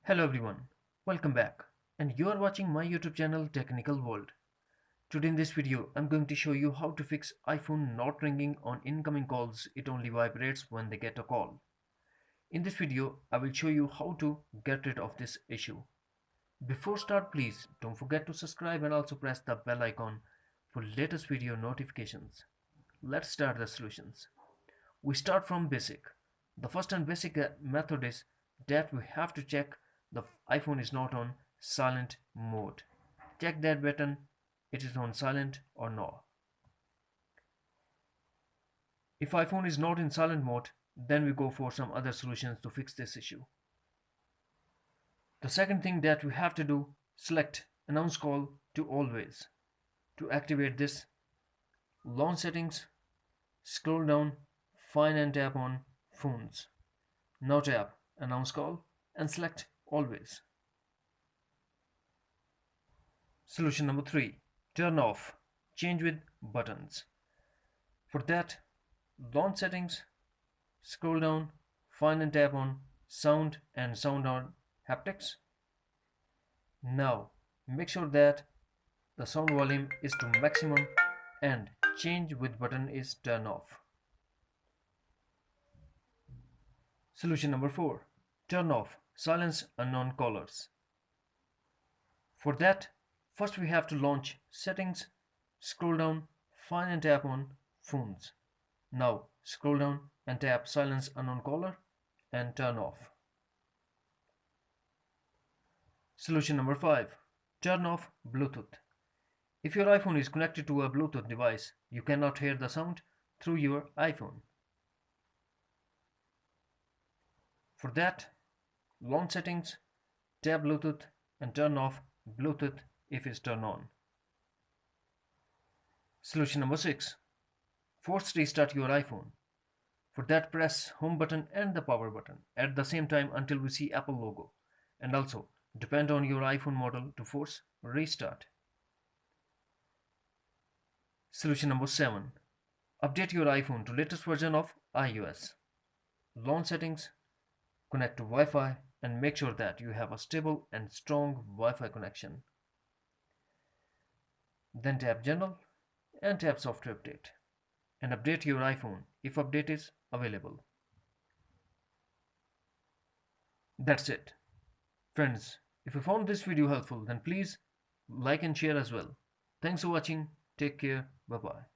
Hello everyone, welcome back, and you are watching my YouTube channel Technical World. Today in this video I'm going to show you how to fix iPhone not ringing on incoming calls. It only vibrates when they get a call. In this video I will show you how to get rid of this issue. Before start, please don't forget to subscribe and also press the bell icon for latest video notifications. Let's start the solutions. We start from basic. The first and basic method is that we have to check the iPhone is not on silent mode. Check that button, it is on silent or no. If iPhone is not in silent mode, then we go for some other solutions to fix this issue. The second thing that we have to do, select announce call to always. To activate this, launch settings, scroll down, find and tap on phones. Now tap announce call and select always. Solution number 3, turn off change with buttons. For that, launch settings, scroll down, find and tap on sound and sound on haptics. Now make sure that the sound volume is to maximum and change with button is turn off. Solution number 4, turn off silence unknown callers. For that, first we have to launch settings, scroll down, find and tap on phones. Now scroll down and tap silence unknown caller and turn off. Solution number 5, turn off Bluetooth. If your iPhone is connected to a Bluetooth device, you cannot hear the sound through your iPhone. For that, launch settings, tap Bluetooth and turn off Bluetooth if it's turned on. Solution number 6, force restart your iPhone. For that, press home button and the power button at the same time until we see Apple logo, and also depend on your iPhone model to force restart. Solution number 7, update your iPhone to latest version of iOS. Launch settings, connect to Wi-Fi and make sure that you have a stable and strong Wi-Fi connection. Then tap General and tap Software Update and update your iPhone if update is available. That's it. Friends, if you found this video helpful, then please like and share as well. Thanks for watching. Take care. Bye bye.